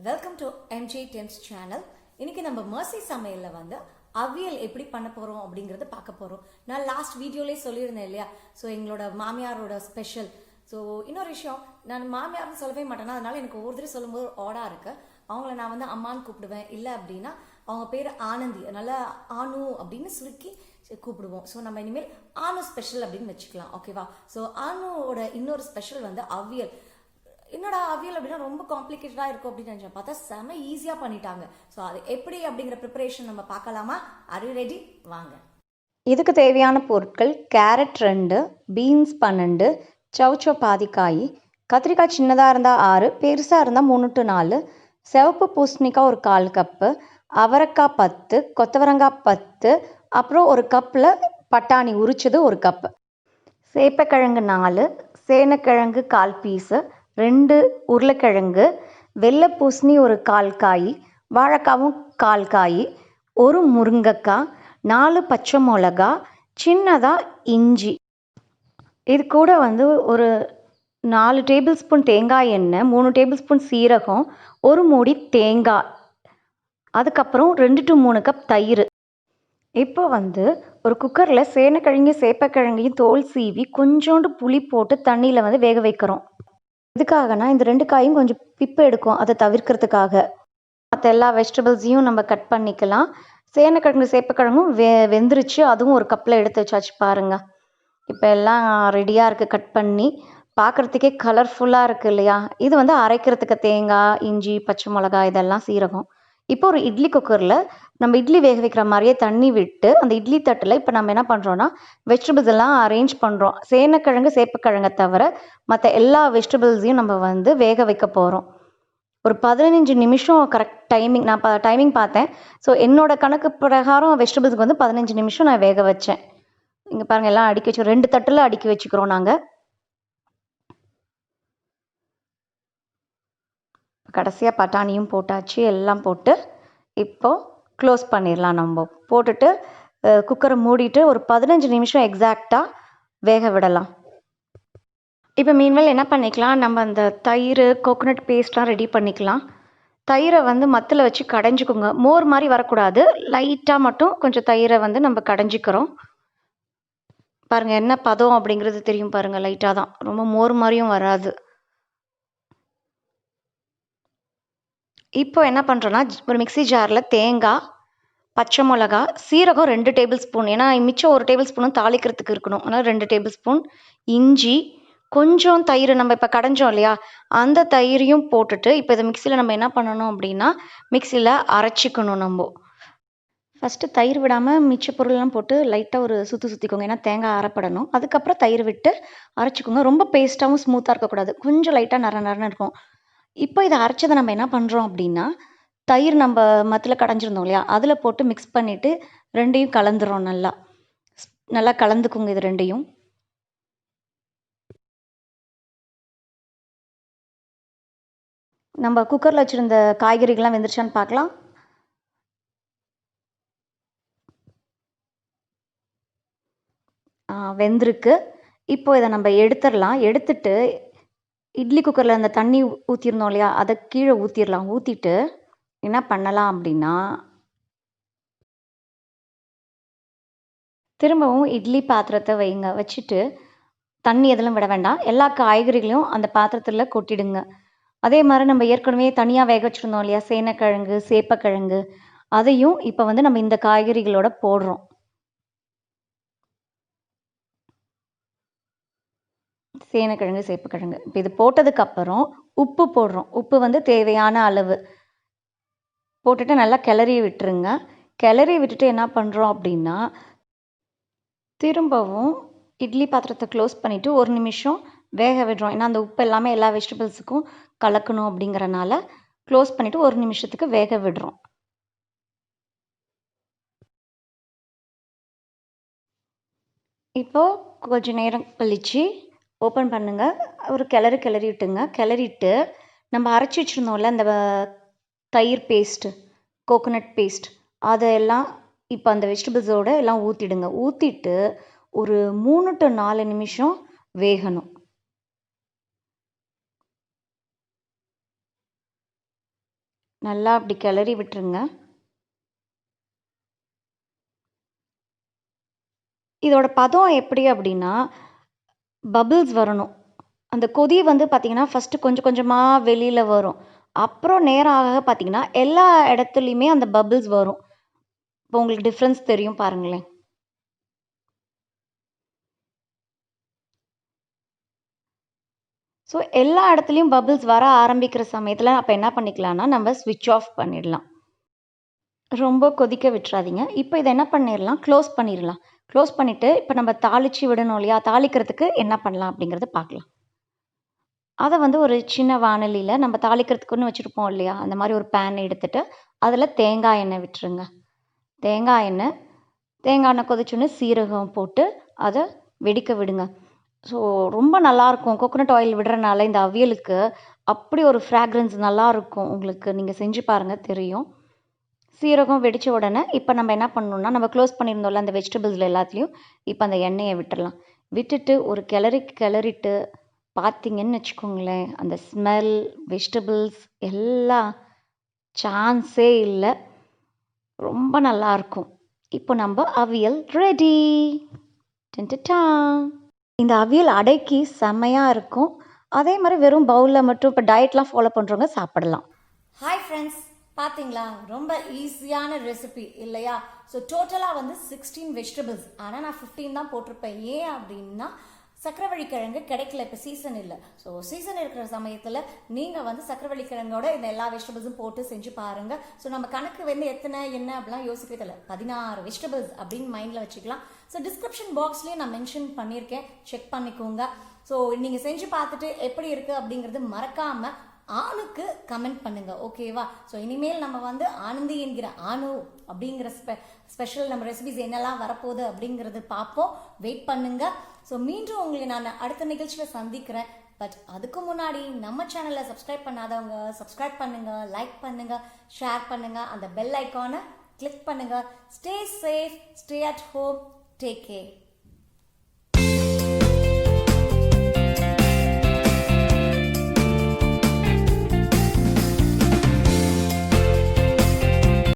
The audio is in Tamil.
Welcome to MJ Dens channel. இன்னைக்கு நம்ம மர்சி சமையல்ல வந்து அவியல் எப்படி பண்ண போறோம் அப்படிங்கறத பார்க்க போறோம். நான் லாஸ்ட் வீடியோலயே சொல்லியிருந்தேன் இல்லையா? ஸோ எங்களோட மாமியாரோட ஸ்பெஷல். ஸோ இன்னொரு விஷயம், நான் மாமியார்னு சொல்லவே மாட்டேன்னா, அதனால எனக்கு ஒவ்வொரு தடவை சொல்லும்போது ஆடா இருக்கு. அவங்கள நான் வந்து அம்மான்னு கூப்பிடுவேன், இல்லை அப்படின்னா அவங்க பேர் ஆனந்தி, அதனால ஆனு அப்படின்னு சுருக்கி கூப்பிடுவோம். ஸோ நம்ம இனிமேல் ஆனு ஸ்பெஷல் அப்படின்னு வச்சுக்கலாம், ஓகேவா? ஸோ ஆனுவோட இன்னொரு ஸ்பெஷல் வந்து அவியல். என்னோட அவியல் அப்படின்னா ரொம்ப காம்ப்ளிகேட்டடாக இருக்கும் அப்படின்னு நினச்சேன். பார்த்தா செம ஈஸியாக பண்ணிட்டாங்க. ஸோ அது எப்படி அப்படிங்கிற ப்ரிப்பரேஷன் நம்ம பார்க்கலாமா? Are you ready? வாங்க. இதுக்கு தேவையான பொருட்கள்: கேரட் 2, பீன்ஸ் 12, சௌச்சோ பாதி காய், கத்திரிக்காய் சின்னதாக இருந்தால் 6, பெருசாக இருந்தால் 3 to 4, சிவப்பு பூசணிக்காய் ஒரு 1/4 கப்பு, அவரைக்காய் 10, கொத்தவரங்காய் 10, அப்புறம் ஒரு கப்பில் பட்டாணி உரிச்சது 1 கப்பு, சேப்பக்கிழங்கு 4, சேனக்கிழங்கு 1/4 பீஸு, 2 உருளைக்கிழங்கு, வெள்ளை பூசணி ஒரு 1/4 காய், வாழைக்காவும் 1/4 காய், ஒரு முருங்கைக்காய், 4 பச்சை மிளகா, சின்னதாக இஞ்சி. இது கூட வந்து ஒரு 4 டேபிள் ஸ்பூன் தேங்காய் எண்ணெய், 3 டேபிள் ஸ்பூன் சீரகம், ஒரு மூடி தேங்காய், அதுக்கப்புறம் 2 to 3 கப் தயிர். இப்போ வந்து ஒரு குக்கரில் சேனக்கிழங்கு சேப்பக்கிழங்கையும் தோல் சீவி கொஞ்சோண்டு புளி போட்டு தண்ணியில் வந்து வேக வைக்கிறோம். இதுக்காகனா இந்த 2 காயும் கொஞ்சம் பிப்பு எடுக்கும், அதை தவிர்க்கிறதுக்காக. மற்ற எல்லா வெஜிடபிள்ஸையும் நம்ம கட் பண்ணிக்கலாம். சேனக்கிழங்கு சேப்பக்கிழங்கும் வெந்துருச்சு, அதுவும் ஒரு கப்பில் எடுத்து வச்சாச்சு பாருங்கள். இப்போ எல்லாம் ரெடியாக இருக்குது, கட் பண்ணி பார்க்குறதுக்கே கலர்ஃபுல்லாக இருக்குது இல்லையா? இது வந்து அரைக்கிறதுக்கு தேங்காய், இஞ்சி, பச்சை மிளகாய், இதெல்லாம் சீரகம். இப்போ ஒரு இட்லி குக்கரில் நம்ம இட்லி வேக வைக்கிற மாதிரியே தண்ணி விட்டு அந்த இட்லி தட்டில் இப்போ நம்ம என்ன பண்ணுறோன்னா வெஜிடபிள்ஸ் எல்லாம் அரேஞ்ச் பண்ணுறோம். சேனக்கிழங்கு சேப்பக்கிழங்கை தவிர மற்ற எல்லா வெஜிடபிள்ஸையும் நம்ம வந்து வேக வைக்க போகிறோம். ஒரு 15 நிமிஷம் கரெக்ட் டைமிங். நான் டைமிங் பார்த்தேன். ஸோ என்னோட கணக்கு பிரகாரம் வெஜிடபிள்ஸ்க்கு வந்து 15 நிமிஷம் நான் வேக வச்சேன். இங்கே பாருங்கள், எல்லாம் அடுக்கி வச்சு 2 தட்டில் அடுக்கி வச்சுக்கிறோம் நாங்கள். கடைசியாக பட்டாணியும் போட்டாச்சு, எல்லாம் போட்டு இப்போது க்ளோஸ் பண்ணிடலாம். நம்ம போட்டுட்டு குக்கரை மூடிட்டு ஒரு 15 நிமிஷம் எக்ஸாக்டாக வேக விடலாம். இப்போ மீன்வேல் என்ன பண்ணிக்கலாம், நம்ம அந்த தயிர் கோகோனட் பேஸ்ட்லாம் ரெடி பண்ணிக்கலாம். தயிரை வந்து மத்தில் வச்சு கடைஞ்சிக்கோங்க. மோர் மாதிரி வரக்கூடாது, லைட்டாக மட்டும் கொஞ்சம் தயிரை வந்து நம்ம கடைஞ்சிக்கிறோம். பாருங்கள் என்ன பதம் அப்படிங்கிறது தெரியும் பாருங்கள், லைட்டாக தான், ரொம்ப மோர் மாதிரியும் வராது. இப்போ என்ன பண்ணுறோன்னா ஒரு மிக்சி ஜாரில் தேங்காய், பச்சை மிளகா, சீரகம் 2 டேபிள் ஸ்பூன், ஏன்னா மிச்சம் 1 டேபிள் ஸ்பூனும் தாளிக்கிறதுக்கு இருக்கணும், அதனால் 2 டேபிள் ஸ்பூன், இஞ்சி, கொஞ்சம் தயிர் நம்ம இப்போ கடைஞ்சோம் இல்லையா, அந்த தயிரையும் போட்டுட்டு இப்போ இதை மிக்சியில் நம்ம என்ன பண்ணணும் அப்படின்னா மிக்சியில் அரைச்சிக்கணும். நம்ம ஃபஸ்ட்டு தயிர் விடாமல் மிச்ச பொருள்லாம் போட்டு லைட்டாக ஒரு சுற்றிக்கோங்க, ஏன்னா தேங்காய் அரைப்படணும். அதுக்கப்புறம் தயிர் விட்டு அரைச்சிக்கோங்க. ரொம்ப பேஸ்ட்டாகவும் ஸ்மூத்தாக இருக்கக்கூடாது, கொஞ்சம் லைட்டாக நரன்னு இருக்கும். இப்போ இதை அரைச்சதை நம்ம என்ன பண்ணுறோம் அப்படின்னா தயிர் நம்ம மத்தில் கடைஞ்சிருந்தோம் இல்லையா, அதில் போட்டு மிக்ஸ் பண்ணிவிட்டு ரெண்டையும் கலந்துரும். நல்லா கலந்துக்குங்க இது ரெண்டையும். நம்ம குக்கரில் வச்சுருந்த காய்கறிகள்லாம் வெந்துருச்சான்னு பார்க்கலாம். வெந்திருக்கு. இப்போ இதை நம்ம எடுத்துடலாம். எடுத்துட்டு இட்லி குக்கரில் அந்த தண்ணி ஊற்றிருந்தோம் இல்லையா, அதை கீழே ஊற்றிடலாம். ஊற்றிட்டு என்ன பண்ணலாம் அப்படின்னா திரும்பவும் இட்லி பாத்திரத்தை வைங்க. வச்சுட்டு தண்ணி எதுவும் விட வேண்டாம், எல்லா காய்கறிகளையும் அந்த பாத்திரத்தில் கொட்டிடுங்க. அதே மாதிரி நம்ம ஏற்கனவே தனியாக வேக வச்சுருந்தோம் இல்லையா, சேனக்கிழங்கு சேப்பக்கிழங்கு, அதையும் இப்போ வந்து நம்ம இந்த காய்கறிகளோட போடுறோம். சேனக்கிழங்கு சேப்பக்கிழங்கு இப்போ இது போட்டதுக்கப்புறம் உப்பு போடுறோம். உப்பு வந்து தேவையான அளவு போட்டுட்டு நல்லா கிளறி விட்டுருங்க. கிளறி விட்டுட்டு என்ன பண்ணுறோம் அப்படின்னா திரும்பவும் இட்லி பாத்திரத்தை க்ளோஸ் பண்ணிவிட்டு 1 நிமிஷம் வேக விடுறோம். ஏன்னா அந்த உப்பு எல்லாமே எல்லா வெஜிடபிள்ஸுக்கும் கலக்கணும் அப்படிங்கிறனால க்ளோஸ் பண்ணிவிட்டு 1 நிமிஷத்துக்கு வேக விடுறோம். இப்போது கொஞ்சம் நேரம் கழித்து ஓப்பன் பண்ணுங்கள். ஒரு கிளறி விட்டுங்க. கிளறிட்டு நம்ம அரைச்சி வச்சுருந்தோம்ல அந்த தயிர் பேஸ்ட்டு, கோகோனட் பேஸ்ட், அதெல்லாம் இப்போ அந்த வெஜிடபிள்ஸோடு எல்லாம் ஊற்றிடுங்க. ஊற்றிட்டு ஒரு 3 to 4 நிமிஷம் வேகணும். நல்லா அப்படி கிளறி விட்டுருங்க. இதோட பதம் எப்படி அப்படின்னா, பபிள்ஸ் வரணும். அந்த கொதி வந்து பார்த்தீங்கன்னா, ஃபர்ஸ்ட்டு கொஞ்சம் கொஞ்சமா வெளியில வரும். அப்புறம் நேரம் ஆக பார்த்தீங்கன்னா, எல்லா இடத்துலயுமே அந்த பபிள்ஸ் வரும். இப்போ உங்களுக்கு டிஃப்ரென்ஸ் தெரியும் பாருங்களேன். ஸோ எல்லா இடத்துலயும் பபிள்ஸ் வர ஆரம்பிக்கிற சமயத்தில அப்ப என்ன பண்ணிக்கலாம்னா, நம்ம ஸ்விட்ச் ஆஃப் பண்ணிடலாம். ரொம்ப கொதிக்க விட்டுறாதீங்க. இப்போ இத என்ன பண்ணிரலாம், க்ளோஸ் பண்ணிரலாம். க்ளோஸ் பண்ணிட்டு, இப்ப நம்ம தாளிச்சு விடணும் இல்லையா? தாளிக்கிறதுக்கு என்ன பண்ணலாம் அப்படிங்கிறத பார்க்கலாம். அத வந்து ஒரு சின்ன வாணலியில நம்ம தாளிக்கிறதுக்குன்னு வச்சிருப்போம் இல்லையா? அந்த மாரி ஒரு பேன் எடுத்துட்டு, அதில தேங்காய் எண்ணெய் விட்டுருங்க. தேங்காய் எண்ணெய் தேங்காய் எண்ணெய் கொதிச்சோனே சீரகம் போட்டு, அத வெடிக்க விடுங்க. ஸோ ரொம்ப நல்லாயிருக்கும். கோகோனட் ஆயில் விடுறனால இந்த அவியலுக்கு அப்படி ஒரு ஃப்ராக்ரன்ஸ் நல்லாயிருக்கும். உங்களுக்கு நீங்க செஞ்சு பாருங்க தெரியும். சீரகம் வெடிச்ச உடனே, இப்ப நம்ம என்ன பண்ணணும்னா, நம்ம க்ளோஸ் பண்ணியிருந்தோம்ல அந்த வெஜிடபிள்ஸ்ல எல்லாத்துலயும், இப்ப அந்த எண்ணெய விட்டுறலாம். விட்டுட்டு ஒரு கிளறிட்டு பார்த்தீங்கன்னு வச்சுக்கோங்களேன், அந்த ஸ்மெல், வெஜிடபிள்ஸ் எல்லாம் சான்ஸே இல்ல. ரொம்ப நல்லாயிருக்கும். இப்போ நம்ப அவியல் ரெடி. டன்டடா! இந்த அவியல் அடைக்கு செம்மையா இருக்கும். அதே மாரி வெறும் பவுல்ல மட்டும் இப்ப டயட்லாம் ஃபாலோ பண்றவங்க சாப்பிடலாம். ஹாய் ஃப்ரெண்ட்ஸ், பார்த்தீங்களா ரொம்ப ஈஸியான ரெசிபி இல்லையா? ஸோ டோட்டலாக வந்து 16 வெஜிடபிள்ஸ், ஆனால் நான் 15 தான் போட்டிருப்பேன். ஏன் அப்படின்னா சக்கரவள்ளி கிழங்கு கிடைக்கல, இப்போ சீசன் இல்லை. ஸோ சீசன் இருக்கிற சமயத்தில் நீங்கள் வந்து சக்கரவள்ளி கிழங்கோட இந்த எல்லா வெஜிடபிள்ஸும் போட்டு செஞ்சு பாருங்கள். ஸோ நம்ம கணக்கு வந்து எத்தனை என்ன அப்படிலாம் யோசிக்கவே இல்லை, 16 வெஜிடபிள்ஸ் அப்படின்னு மைண்டில் வச்சுக்கலாம். ஸோ டிஸ்கிரிப்ஷன் பாக்ஸ்லேயே நான் மென்ஷன் பண்ணியிருக்கேன், செக் பண்ணிக்கோங்க. ஸோ நீங்கள் செஞ்சு பார்த்துட்டு எப்படி இருக்குது அப்படிங்கிறது மறக்காமல் ஆணுக்கு கமெண்ட் பண்ணுங்க, ஓகேவா? ஸோ இனிமேல் நம்ம வந்து ஆனந்தி என்கிற ஆணு அப்படிங்கிற ஸ்பெஷல் நம்ம ரெசிபிஸ் என்னெல்லாம் வரப்போகுது அப்படிங்கிறது பார்ப்போம். வெயிட் பண்ணுங்க. ஸோ மீண்டும் உங்களை நான் அடுத்த நிகழ்ச்சியில் சந்திக்கிறேன். பட் அதுக்கு முன்னாடி நம்ம சேனலை சப்ஸ்கிரைப் பண்ணாதவங்க சப்ஸ்கிரைப் பண்ணுங்க, லைக் பண்ணுங்க, ஷேர் பண்ணுங்க, அந்த பெல் ஐக்கானை கிளிக் பண்ணுங்க. Stay safe, stay at home, take care.